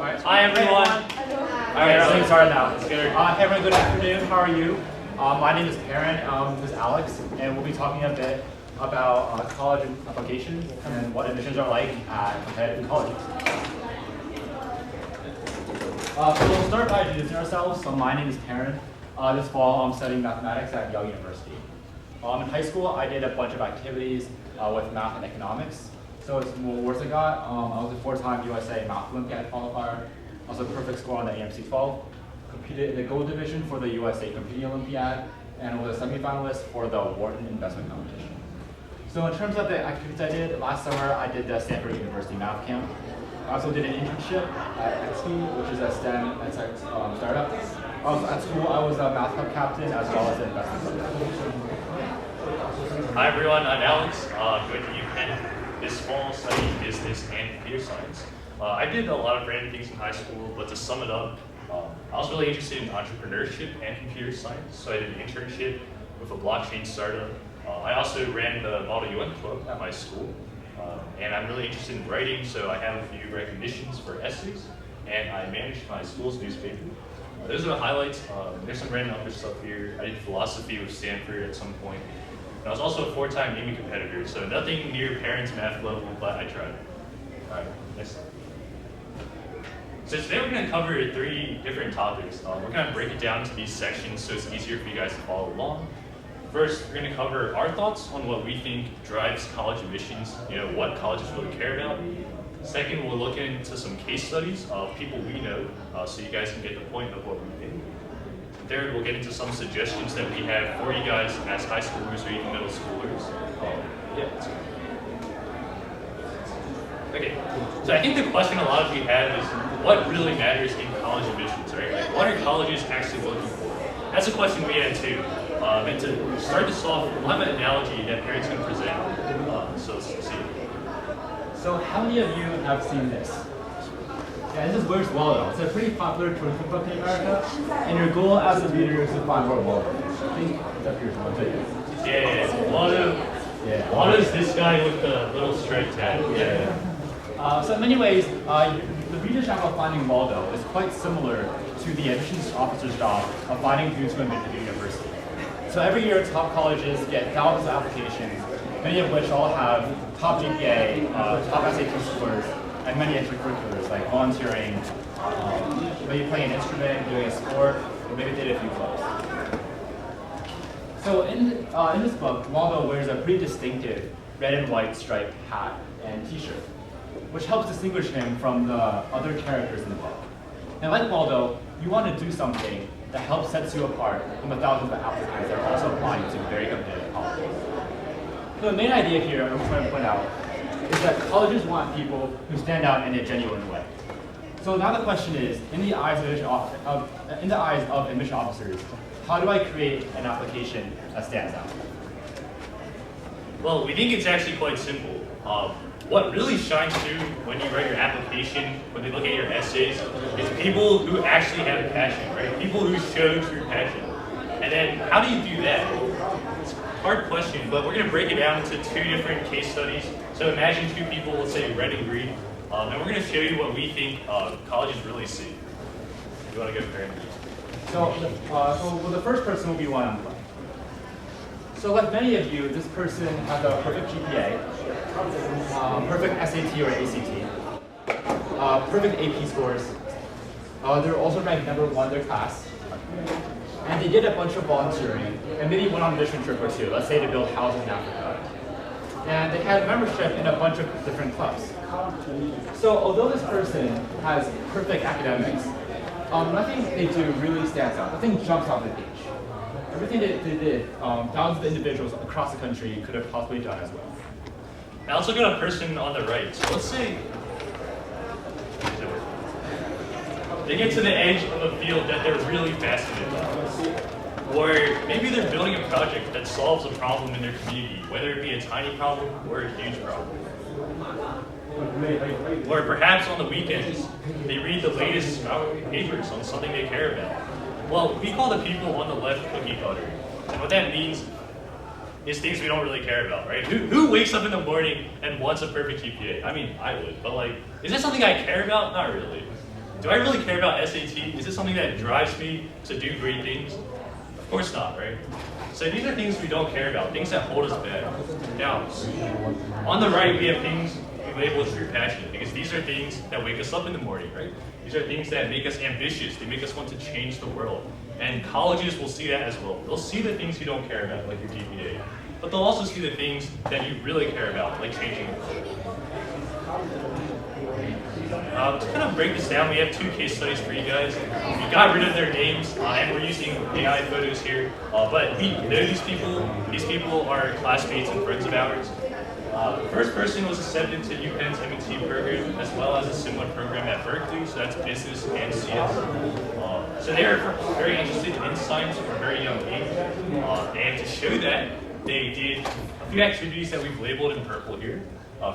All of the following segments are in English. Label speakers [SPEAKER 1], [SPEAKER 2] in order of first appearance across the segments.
[SPEAKER 1] Hi everyone. All right, so getting started now. Hey everyone, good afternoon. How are you? My name is Perryn. This is Alex, and we'll be talking a bit about college applications and what admissions are like at competitive colleges. So we'll start by introducing ourselves. So my name is Perryn. This fall I'm studying mathematics at Yale University. In high school I did a bunch of activities with math and economics. So it's more awards I got. I was a 4-time USA Math Olympiad qualifier. Also a perfect score on the AMC 12. Competed in the gold division for the USA Competing Olympiad and was a semifinalist for the Wharton Investment Competition. So in terms of the activities I did, last summer I did the Stanford University Math Camp. I also did an internship at XP, which is a STEM edtech startup. Also at school I was a math club captain as well as an investment club.
[SPEAKER 2] Hi everyone, I'm Alex. I'm going to UPenn. This fall studying business and computer science. I did a lot of random things in high school, but to sum it up, I was really interested in entrepreneurship and computer science, so I did an internship with a blockchain startup. I also ran the Model UN Club at my school, and I'm really interested in writing, so I have a few recognitions for essays, and I managed my school's newspaper. Those are the highlights. There's some random other stuff here. I did philosophy with Stanford at some point. And I was also a 4-time Amy competitor, so nothing near Perryn's math level, but I tried. All right, next slide. So today we're going to cover 3 different topics. We're going to break it down into these sections so it's easier for you guys to follow along. First, we're going to cover our thoughts on what we think drives college admissions, what colleges really care about. Second, we'll look into some case studies of people we know, so you guys can get the point of what we think. Third, we'll get into some suggestions that we have for you guys as high schoolers or even middle schoolers. Okay, so I think the question a lot of you have is, what really matters in college admissions, right? Like, what are colleges actually looking for? That's a question we had too. And to start this off, we'll have an analogy that Perryn's going to present. So let's see.
[SPEAKER 1] So how many of you have seen this? Yeah, this is Where's Waldo. It's a pretty popular children's book in America, and your goal as a reader is to find where Waldo is. I think it's up here in one video.
[SPEAKER 2] Yeah, Waldo.
[SPEAKER 1] Yeah.
[SPEAKER 2] Waldo's this guy with the little striped hat.
[SPEAKER 1] So in many ways, the reader's job of finding Waldo is quite similar to the admissions officer's job of finding students to admit to the university. So every year, top colleges get thousands of applications, many of which all have top GPA, top SAT scores, and many extracurriculars like volunteering, maybe playing an instrument, doing a sport, or maybe did a few clubs. So in this book, Waldo wears a pretty distinctive red and white striped hat and t-shirt, which helps distinguish him from the other characters in the book. And like Waldo, you want to do something that helps set you apart from the thousands of applicants that are also applying to very competitive colleges. So the main idea here I'm trying to point out is that colleges want people who stand out in a genuine way. So now the question is, in the eyes of admission officers, how do I create an application that stands out?
[SPEAKER 2] Well, we think it's actually quite simple. What really shines through when you write your application, when they look at your essays, is people who actually have a passion, right? People who show true passion. And then how do you do that? It's a hard question, but we're going to break it down into 2 different case studies. So imagine 2 people, let's say red and green, and we're going to show you what we think colleges really see. You want to go, Perryn?
[SPEAKER 1] So the first person will be one on one. So like many of you, this person has a perfect GPA, perfect SAT or ACT, perfect AP scores. They're also ranked number 1 in their class. And they did a bunch of volunteering and maybe went on a mission trip or 2, let's say to build houses in Africa. And they had membership in a bunch of different clubs. So although this person has perfect academics, nothing they do really stands out. Nothing jumps off the page. Everything that they did, thousands of individuals across the country could have possibly done as well.
[SPEAKER 2] Now let's look at a person on the right. So let's say they get to the edge of a field that they're really fascinated by. Or maybe they're building a project that solves a problem in their community, whether it be a tiny problem or a huge problem. Or perhaps on the weekends, they read the latest papers on something they care about. Well, we call the people on the left cookie cutter. And what that means is things we don't really care about, right? Who wakes up in the morning and wants a perfect GPA? I mean, I would, but like, is that something I care about? Not really. Do I really care about SAT? Is it something that drives me to do great things? Of course not, right? So these are things we don't care about, things that hold us back. Now, on the right, we have things we label as true passion, because these are things that wake us up in the morning, right? These are things that make us ambitious, they make us want to change the world. And colleges will see that as well. They'll see the things you don't care about, like your GPA. But they'll also see the things that you really care about, like changing the world. To kind of break this down, we have 2 case studies for you guys. We got rid of their names, and we're using AI photos here. But we know these people. These people are classmates and friends of ours. The first person was accepted to UPenn's M&T program, as well as a similar program at Berkeley, so that's business and CS. So they are very interested in science from a very young age. And to show that, they did a few activities that we've labeled in purple here.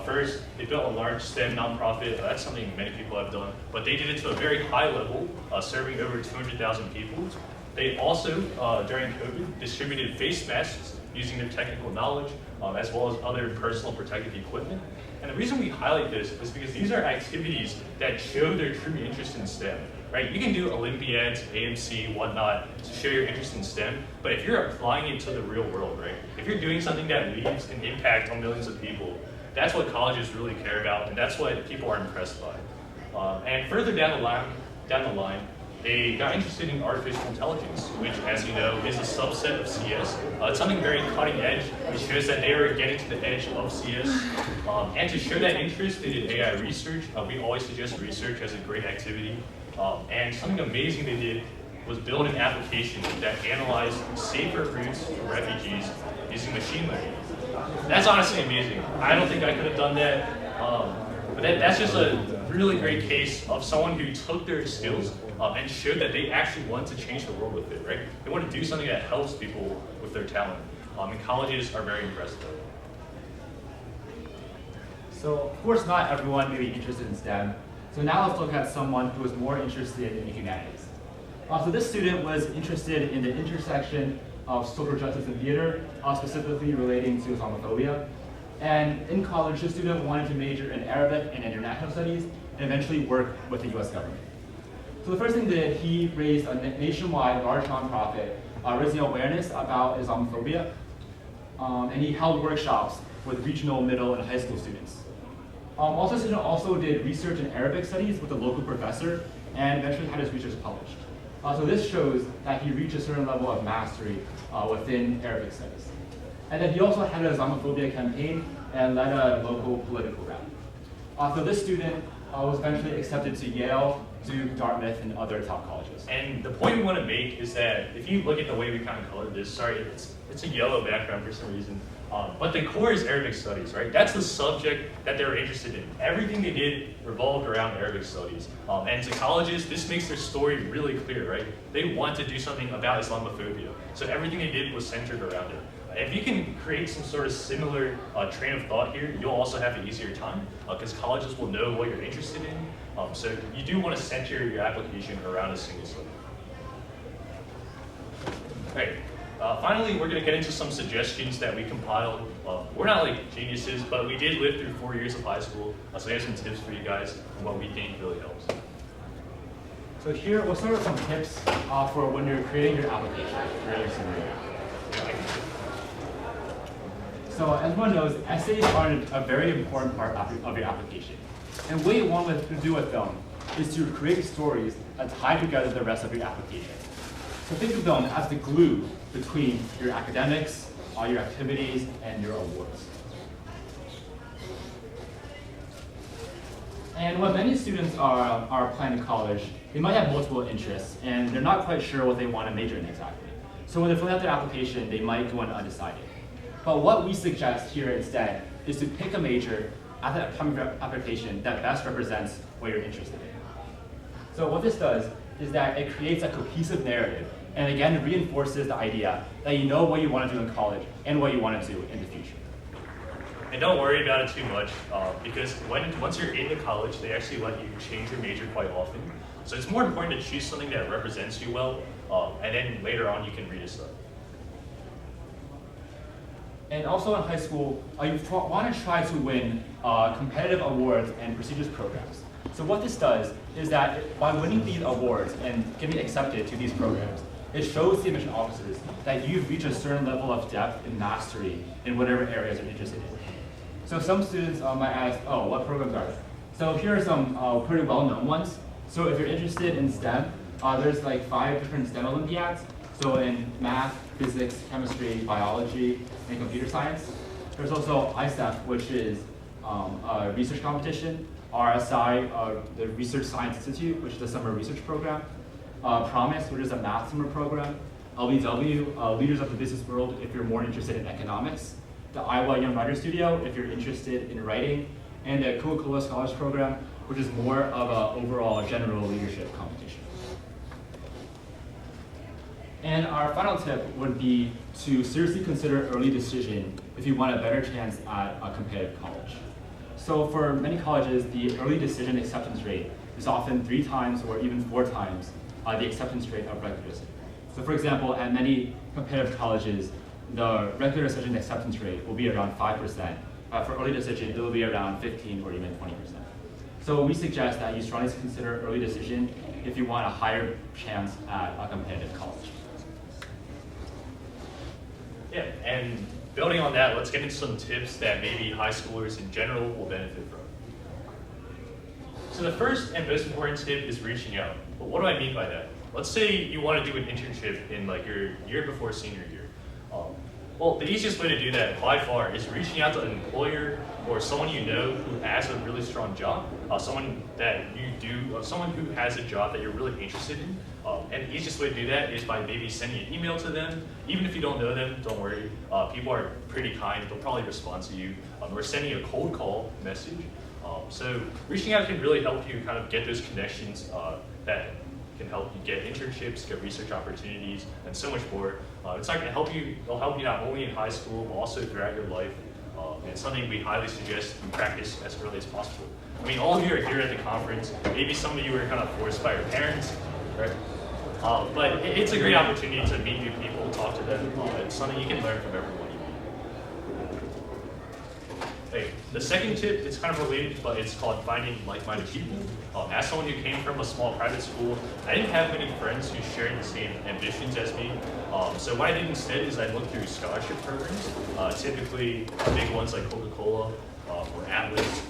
[SPEAKER 2] First, they built a large STEM nonprofit. That's something many people have done, but they did it to a very high level, serving over 200,000 people. They also, during COVID, distributed face masks using their technical knowledge, as well as other personal protective equipment. And the reason we highlight this is because these are activities that show their true interest in STEM, right? You can do Olympiads, AMC, whatnot, to show your interest in STEM, but if you're applying it to the real world, right? If you're doing something that leaves an impact on millions of people, that's what colleges really care about, and that's what people are impressed by. And further down the line, they got interested in artificial intelligence, which, as you know, is a subset of CS. It's something very cutting edge, which shows that they are getting to the edge of CS. And to show that interest, they did AI research. We always suggest research as a great activity. And something amazing they did was build an application that analyzed safer routes for refugees using machine learning. That's honestly amazing. I don't think I could have done that. But that's just a really great case of someone who took their skills and showed that they actually want to change the world with it, right? They want to do something that helps people with their talent. And colleges are very impressed with it.
[SPEAKER 1] So, of course, not everyone may be interested in STEM. So now let's look at someone who is more interested in the humanities. So this student was interested in the intersection of social justice and theater, specifically relating to Islamophobia. And in college, the student wanted to major in Arabic and international studies, and eventually work with the US government. So the first thing that he raised a nationwide large nonprofit, raising awareness about Islamophobia, and he held workshops with regional, middle, and high school students. Also, the student also did research in Arabic studies with a local professor, and eventually had his research published. So this shows that he reached a certain level of mastery within Arabic studies. And then he also had an Islamophobia campaign and led a local political rally. So this student was eventually accepted to Yale, Duke, Dartmouth, and other top colleges.
[SPEAKER 2] And the point we want to make is that if you look at the way we kind of colored this, sorry, it's a yellow background for some reason, but the core is Arabic studies, right? That's the subject that they were interested in. Everything they did revolved around Arabic studies. And to colleges, this makes their story really clear, right? They want to do something about Islamophobia. So everything they did was centered around it. If you can create some sort of similar train of thought here, you'll also have an easier time because colleges will know what you're interested in. So you do want to center your application around a single subject. All right. Finally, we're going to get into some suggestions that we compiled. We're not like geniuses, but we did live through 4 years of high school, so we have some tips for you guys on what we think really helps.
[SPEAKER 1] So here, we'll start with some tips for when you're creating your application for your senior year. So as everyone knows, essays are a very important part of your application. And what you want to do with them is to create stories that tie together the rest of your application. So think of them as the glue between your academics, your activities, and your awards. And when many students are applying to college, they might have multiple interests, and they're not quite sure what they want to major in exactly. So when they're filling out their application, they might go in undecided. But what we suggest here instead is to pick a major at the time of your application that best represents what you're interested in. So what this does is that it creates a cohesive narrative, and again, reinforces the idea that you know what you want to do in college and what you want to do in the future.
[SPEAKER 2] And don't worry about it too much, because once you're in the college, they actually let you change your major quite often. So it's more important to choose something that represents you well, and then later on you can redecide.
[SPEAKER 1] And also in high school, you want to try to win competitive awards and prestigious programs. So what this does is that by winning these awards and getting accepted to these programs, it shows the admission officers that you've reached a certain level of depth and mastery in whatever areas you're interested in. So some students might ask, oh, what programs are there? So here are some pretty well-known ones. So if you're interested in STEM, there's like 5 different STEM Olympiads. So in math, physics, chemistry, biology, and computer science. There's also ISEF, which is a research competition. RSI, the Research Science Institute, which is a summer research program. Promise, which is a math summer program. LBW, Leaders of the Business World, if you're more interested in economics. The Iowa Young Writers Studio, if you're interested in writing. And the Coca-Cola Scholars Program, which is more of an overall general leadership competition. And our final tip would be to seriously consider early decision if you want a better chance at a competitive college. So for many colleges, the early decision acceptance rate is often 3 times or even 4 times the acceptance rate of regular decision. So for example, at many competitive colleges, the regular decision acceptance rate will be around 5%. For early decision, it will be around 15 or even 20%. So we suggest that you strongly consider early decision if you want a higher chance at a competitive college.
[SPEAKER 2] Yeah, and building on that, let's get into some tips that maybe high schoolers in general will benefit from. So the first and most important tip is reaching out. But what do I mean by that? Let's say you want to do an internship in like your year before senior year. Well, the easiest way to do that by far is reaching out to an employer or someone you know who has a really strong job, someone who has a job that you're really interested in. And the easiest way to do that is by maybe sending an email to them. Even if you don't know them, don't worry. People are pretty kind. They'll probably respond to you. Or sending a cold call message. So reaching out can really help you kind of get those connections that can help you get internships, get research opportunities, and so much more. It's not going to help you. It'll help you not only in high school, but also throughout your life. And it's something we highly suggest you practice as early as possible. I mean, all of you are here at the conference. Maybe some of you were kind of forced by your parents, right? But it's a great opportunity to meet new people, talk to them. It's something you can learn from everyone you meet. Okay, the second tip, it's kind of related, but it's called finding like-minded people. As someone who came from a small private school, I didn't have many friends who shared the same ambitions as me. So what I did instead is I looked through scholarship programs, typically big ones like Coca-Cola or Atlas.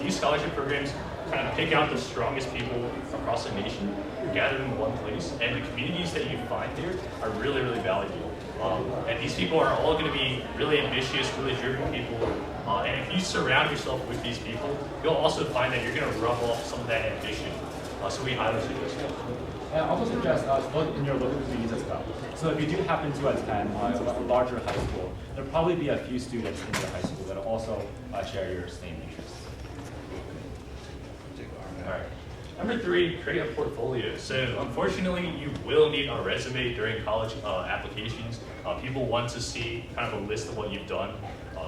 [SPEAKER 2] These scholarship programs kind of pick out the strongest people across the nation, gather them in one place, and the communities that you find there are really, really valuable. And these people are all going to be really ambitious, really driven people. And if you surround yourself with these people, you'll also find that you're going to rub off some of that ambition. So we highly suggest that.
[SPEAKER 1] And I also suggest look in your local communities as well. So if you do happen to attend a larger high school, there'll probably be a few students in your high school that will also share your same interests.
[SPEAKER 2] All right. Number 3, create a portfolio. So unfortunately, you will need a resume during college applications. People want to see kind of a list of what you've done.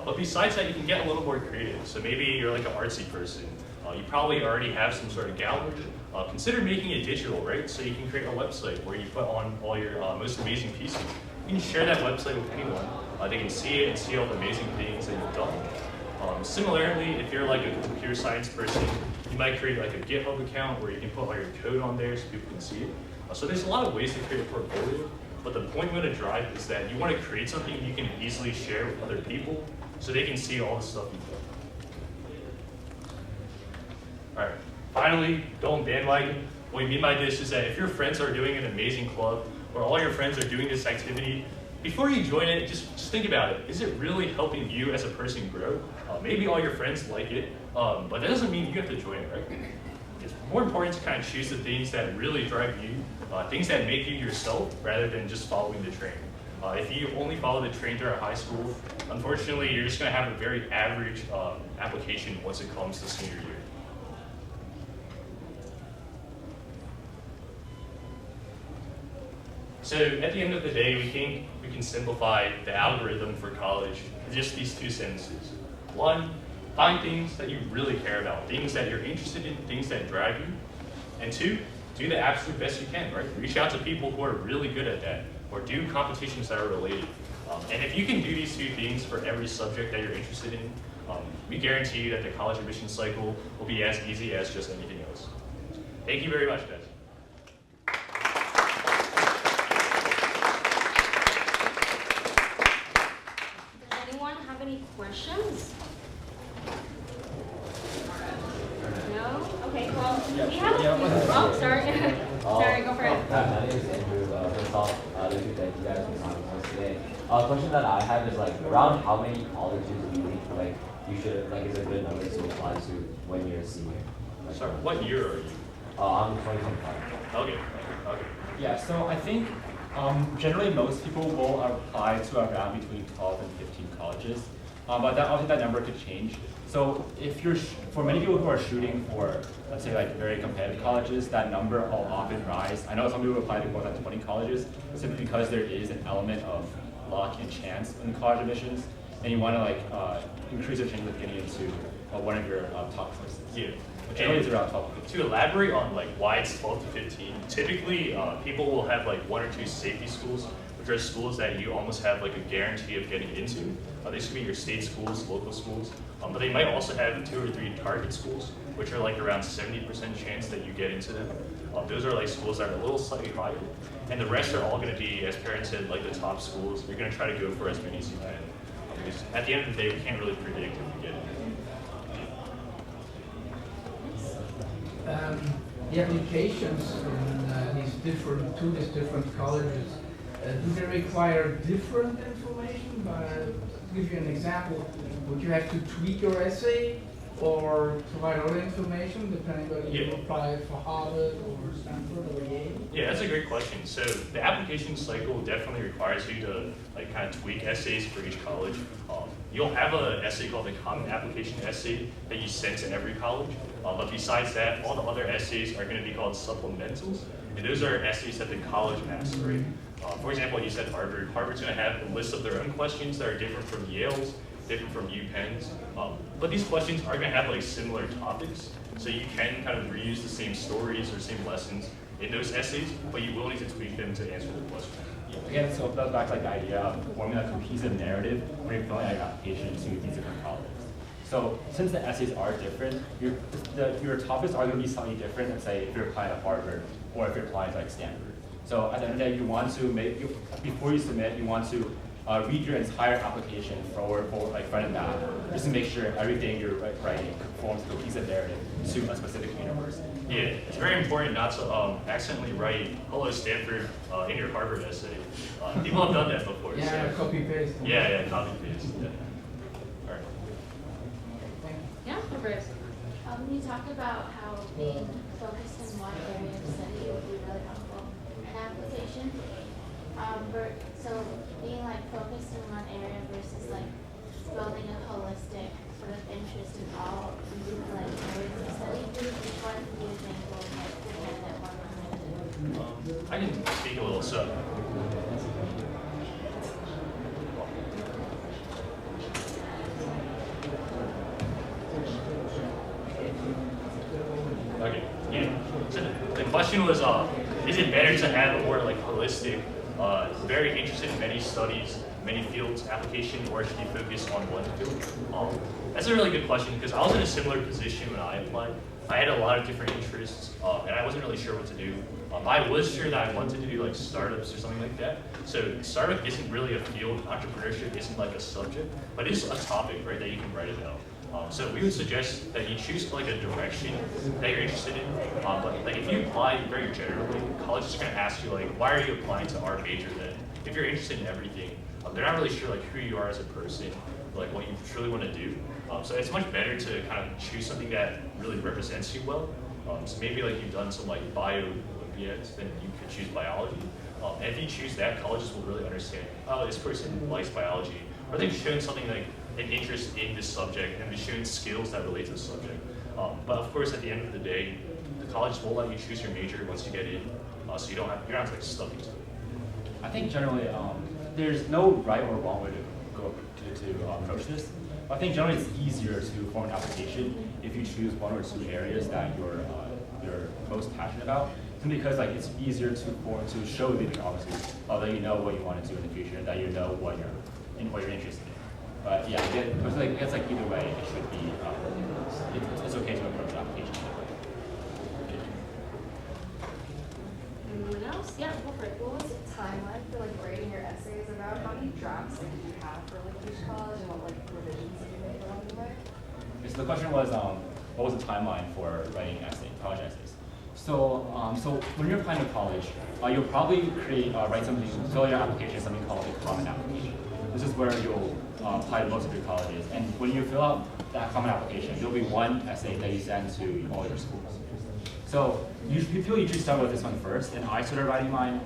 [SPEAKER 2] But besides that, you can get a little more creative. So maybe you're like an artsy person. You probably already have some sort of gallery. Consider making it digital, right? So you can create a website where you put on all your most amazing pieces. You can share that website with anyone. They can see it and see all the amazing things that you've done. Similarly, if you're like a computer science person, you might create like a GitHub account where you can put all your code on there so people can see it. So there's a lot of ways to create a portfolio, but the point we want to drive is that you want to create something you can easily share with other people so they can see all the stuff you've done. All right, finally, don't bandwagon. What we mean by this is that if your friends are doing an amazing club or all your friends are doing this activity, before you join it, just think about it. Is it really helping you as a person grow? Maybe all your friends like it, but that doesn't mean you have to join it, right? It's more important to kind of choose the things that really drive you, things that make you yourself rather than just following the train. If you only follow the train throughout high school, unfortunately, you're just going to have a very average application once it comes to senior year. So at the end of the day, we think we can simplify the algorithm for college to just these 2 sentences. 1, find things that you really care about, things that you're interested in, things that drive you. And 2, do the absolute best you can, right? Reach out to people who are really good at that, or do competitions that are related. And if you can do these 2 things for every subject that you're interested in, we guarantee you that the college admission cycle will be as easy as just anything else. Thank you very much, guys.
[SPEAKER 3] Does anyone have any questions? No? Okay, well, we have oh, sorry. Sorry, go for it.
[SPEAKER 4] My name is Andrew. First off, thank you guys for coming to us today. A question that I have is like around how many colleges do you think like you should like is a good number to apply to when you're a senior? Like,
[SPEAKER 2] Sorry, what year are you?
[SPEAKER 4] I'm 2025.
[SPEAKER 2] Okay.
[SPEAKER 1] Yeah, so I think generally most people will apply to around between 12 and 15 colleges, but that obviously that number could change. So if you're, for many people who are shooting for, let's say like very competitive colleges, that number will often rise. I know some people apply to more than 20 colleges simply because there is an element of luck and chance in college admissions, and you want to like increase your chances of getting into one of your top choices.
[SPEAKER 2] Yeah.
[SPEAKER 1] Generally, it's around 12 to 15.
[SPEAKER 2] To elaborate on like why it's 12 to 15, typically people will have like 1 or 2 safety schools, which are schools that you almost have like a guarantee of getting into. These could be your state schools, local schools, but they might also have 2 or 3 target schools, which are like around 70% chance that you get into them. Those are like schools that are a little slightly higher, and the rest are all going to be, as Perryn said, like the top schools. You're going to try to go for as many as you can. Because at the end of the day, we can't really predict if you get it.
[SPEAKER 5] The applications in to these different colleges, do they require different information? To give you an example, would you have to tweak your essay or provide other information depending whether you apply for Harvard or Stanford or Yale?
[SPEAKER 2] Yeah, that's a great question. So the application cycle definitely requires you to like kind of tweak essays for each college. You'll have an essay called the common application essay that you send to every college. But besides that, all the other essays are going to be called supplementals. And those are essays that the college asks, right? For example, you said Harvard. Harvard's going to have a list of their own questions that are different from Yale's, different from UPenn's. But these questions are going to have like similar topics. So you can kind of reuse the same stories or same lessons in those essays, but you will need to tweak them to answer the question.
[SPEAKER 1] Again, so it goes back to like the idea of forming a cohesive narrative when you're filling out your application to these different colleges. So since the essays are different, your topics are going to be slightly different than say if you're applying to Harvard or if you're applying to like Stanford. So at the end of the day, you want to before you submit, you want to read your entire application forward, like front and back, just to make sure everything you're writing forms a cohesive narrative to a specific university.
[SPEAKER 2] Yeah, it's very important not to accidentally write "Hello Stanford" in your Harvard essay. People have done that before.
[SPEAKER 5] Yeah,
[SPEAKER 2] so.
[SPEAKER 5] copy paste.
[SPEAKER 2] Yeah, copy paste. Yeah. All right.
[SPEAKER 3] Yeah, Chris.
[SPEAKER 6] You talked about how being focused in one area of study would be really helpful in application. So being like focused in one area versus like building a holistic sort of interest in all like areas of study, which one do you think will like depend on one limited?
[SPEAKER 2] I can speak a little. So. Okay. Yeah. So the question was, is it better to have a more like holistic, very interested in many studies, many fields application, or should you focus on one field? That's a really good question because I was in a similar position when I applied. I had a lot of different interests, and I wasn't really sure what to do. I was sure that I wanted to do like startups or something like that. So startup isn't really a field. Entrepreneurship isn't like a subject, but it's a topic, right, that you can write about. So we would suggest that you choose like a direction that you're interested in. But like if you apply very generally, college is going to ask you like, why are you applying to our major then? If you're interested in everything, they're not really sure like who you are as a person, like what you truly want to do. So it's much better to kind of choose something that really represents you well. So maybe like you've done some like bio Olympiads, then you could choose biology. And if you choose that, colleges will really understand, oh, this person likes biology, or they've shown something like an interest in this subject and they've shown skills that relate to the subject. But of course, at the end of the day, the colleges will let you choose your major once you get in, so you're not like stuck into it.
[SPEAKER 1] I think generally there's no right or wrong way to go to approach this. I think generally it's easier to form an application if you choose one or two areas that you're most passionate about. Simply because like it's easier to show the obviously that you know what you want to do in the future and that you know what you're interested in. But yeah, it's like either way, it should be it's okay to approach an application.
[SPEAKER 3] Yeah, go for it.
[SPEAKER 7] What was the timeline for like grading your essays about? How many drafts did you have for like each college and what like revisions did you make along the way?
[SPEAKER 1] So the question was, what was the timeline for writing college essays? So, so when you're applying to college, you'll probably write something, fill your application, something called a common application. This is where you'll apply to most of your colleges. And when you fill out that common application, there'll be one essay that you send to all your schools. So people usually start with this one first, and I started writing mine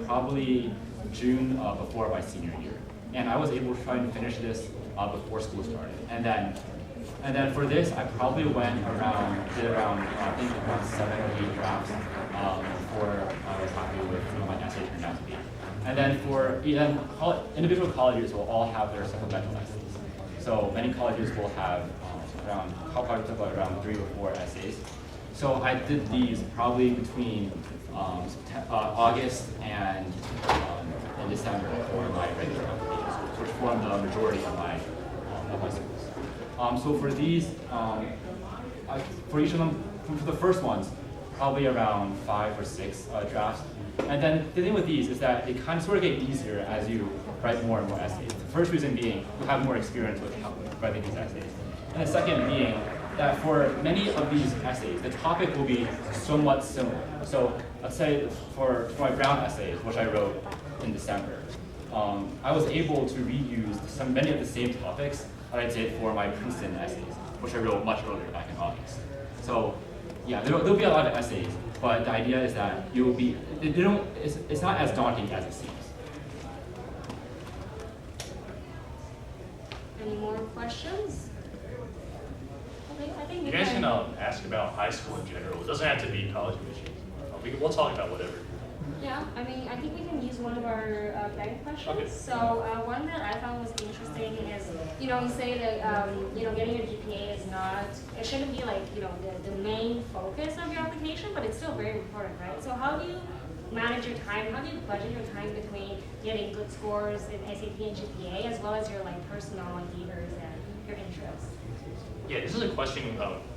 [SPEAKER 1] probably June before my senior year. And I was able to try and finish this before school started. And then for this, I probably did around 7 or 8 drafts before I was happy with my essay turned out to be. And then individual colleges will all have their supplemental essays. So many colleges will have around 3 or 4 essays. So I did these probably between August and December for my regular applications, which form the majority of my schools. So for these, for each of them, for the first ones, probably around 5 or 6 drafts. And then the thing with these is that it kind of sort of get easier as you write more and more essays. The first reason being you have more experience with writing these essays. And the second being that for many of these essays, the topic will be somewhat similar. So let's say for my Brown essays, which I wrote in December, I was able to reuse many of the same topics that I did for my Princeton essays, which I wrote much earlier back in August. So yeah, there'll be a lot of essays, but the idea is that it's not as daunting as it seems.
[SPEAKER 3] Any more questions? Okay, I think
[SPEAKER 2] You guys can ask about high school in general. It doesn't have to be college admissions. We'll talk about whatever.
[SPEAKER 3] Yeah, I mean, I think we can use one of our bank questions.
[SPEAKER 2] Okay.
[SPEAKER 3] So one that I found was interesting is, you say that, getting your GPA is not, it shouldn't be like, the main focus of your application, but it's still very important, right? So how do you manage your time? How do you budget your time between getting good scores in SAT and GPA, as well as your personal endeavors and your interests?
[SPEAKER 2] Yeah, this is a question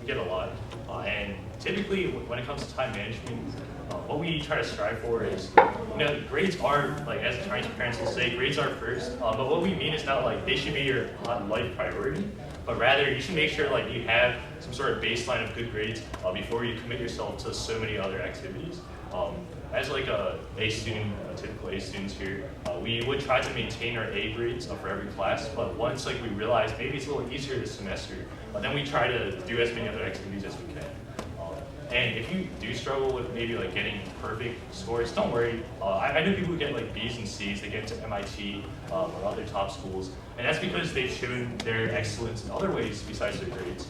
[SPEAKER 2] we get a lot. And typically, when it comes to time management, what we try to strive for is, grades are, as Chinese parents will say, grades are first. But what we mean is not they should be your life priority, but rather you should make sure you have some sort of baseline of good grades before you commit yourself to so many other activities. As a A student, typical A students here, we would try to maintain our A grades for every class, but once we realize maybe it's a little easier this semester, then we try to do as many other activities as we can. And if you do struggle with maybe getting perfect scores, don't worry. I know people who get B's and C's, they get into MIT or other top schools, and that's because they've shown their excellence in other ways besides their grades.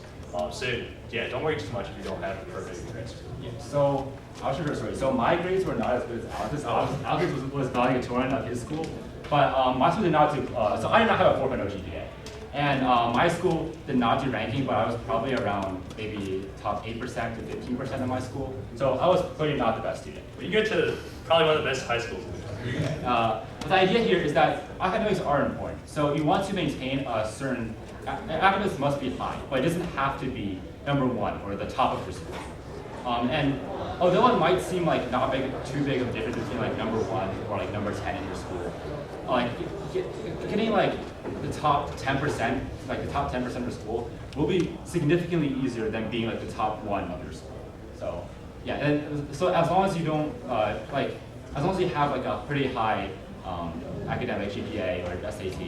[SPEAKER 2] So yeah, don't worry too much if you don't have a perfect transcript.
[SPEAKER 1] Yeah, so I'll share a story. So my grades were not as good as Alex's. Alex was valedictorian of his school, but my school did not do. So I did not have a 4.0 GPA, and my school did not do ranking, but I was probably around maybe top 8% to 15% of my school. So I was clearly not the best student.
[SPEAKER 2] But you get to probably one of the best high schools.
[SPEAKER 1] But the idea here is that academics are important. So you want to maintain a certain. Academics must be high, but it doesn't have to be number 1 or the top of your school. And although it might seem not too big of a difference between number 1 or number 10 in your school, getting the top 10%, the top 10% of your school will be significantly easier than being the top 1 of your school. So yeah, and so as long as you don't as long as you have a pretty high academic GPA or SAT,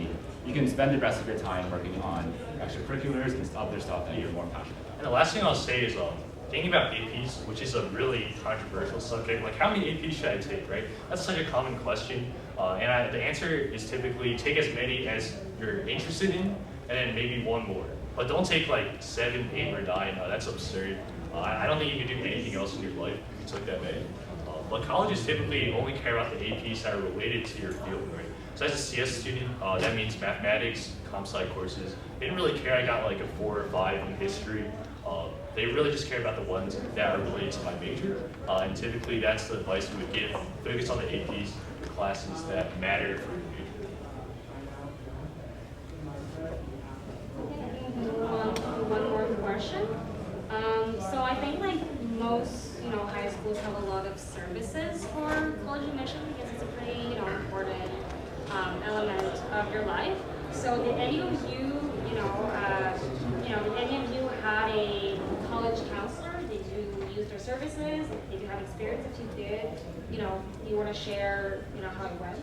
[SPEAKER 1] you can spend the rest of your time working on extracurriculars and other stuff that you're more passionate about.
[SPEAKER 2] And the last thing I'll say is thinking about APs, which is a really controversial subject. How many APs should I take, right? That's such a common question. And the answer is typically take as many as you're interested in, and then maybe 1 more. But don't take 7, 8, or 9. That's absurd. I don't think you can do anything else in your life if you took that many. But colleges typically only care about the APs that are related to your field, right? So as a CS student, that means mathematics, comp sci courses. They didn't really care I got a 4 or 5 in history. They really just care about the ones that are related to my major. And typically that's the advice we would give. Focus on the APs, the classes that matter for your major.
[SPEAKER 3] Okay, I think we can move on to one more question. So I think most high schools have a lot of services for college admission because it's a pretty important element of your life. So did any of you did any of you had a college counselor? Did you use their services? Did you have experience? If you did, you want to share how it went?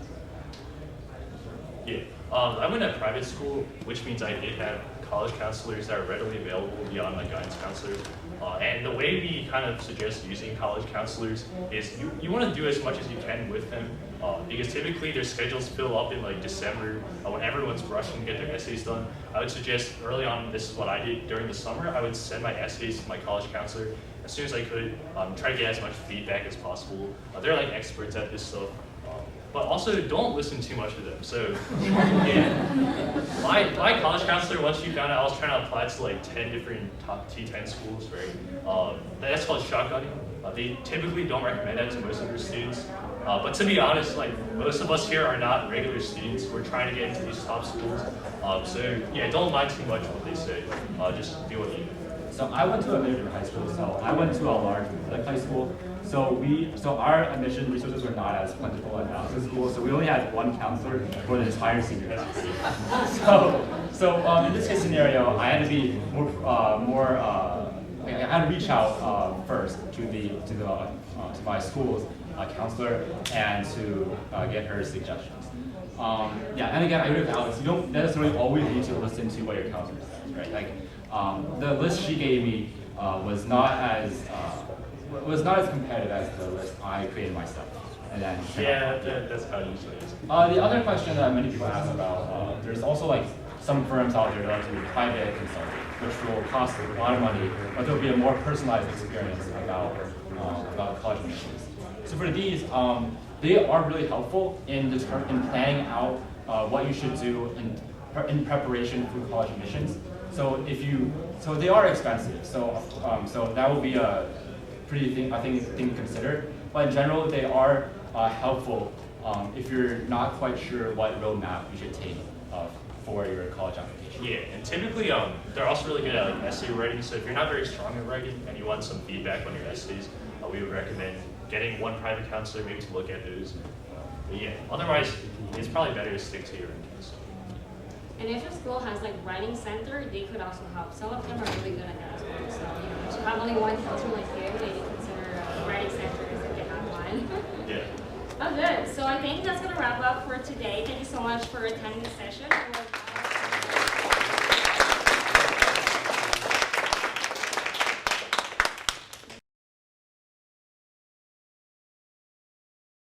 [SPEAKER 2] Yeah, I went to private school, which means I did have college counselors that are readily available beyond my guidance counselors. And the way we kind of suggest using college counselors is you want to do as much as you can with them because typically their schedules fill up in like December when everyone's rushing to get their essays done. I would suggest early on, this is what I did during the summer, I would send my essays to my college counselor as soon as I could, try to get as much feedback as possible. They're like experts at this stuff. But also don't listen too much to them. So yeah, my college counselor, once you found out I was trying to apply to like 10 different top T10 schools, right? That's called shotgunning. They typically don't recommend that to most of their students. But to be honest, like most of us here are not regular students. We're trying to get into these top schools. So yeah, don't mind too much what they say. Just deal with it.
[SPEAKER 1] So I went to a major high school, so I went to a large high school. So our admission resources were not as plentiful as Alex's school, so we only had one counselor for the entire senior class. So in this case scenario, I had to be I had to reach out first to my school's counselor and to get her suggestions. And again, I agree with Alex. You don't necessarily always need to listen to what your counselor says, right? Like the list she gave me was not as competitive as the list I created myself. And then
[SPEAKER 2] that's how it usually is.
[SPEAKER 1] The other question that many people ask about, there's also like some firms out there that do private consulting, which will cost a lot of money, but there'll be a more personalized experience about college admissions. So for these, they are really helpful in planning out what you should do in preparation for college admissions. So they are expensive. So that will be a pretty thing to consider. But in general, they are helpful if you're not quite sure what roadmap you should take for your college application.
[SPEAKER 2] Yeah, and typically they're also really good at like essay writing. So if you're not very strong at writing and you want some feedback on your essays, we would recommend getting one private counselor maybe to look at those. But yeah, otherwise it's probably better to stick to your own case.
[SPEAKER 3] And if your school has like writing center, they could also help. Some of them are really good at that as well. So to have only one counselor like you, maybe consider writing centers if they have one.
[SPEAKER 2] Yeah.
[SPEAKER 3] Oh, good. So I think that's gonna wrap up for today. Thank you so much for attending the session.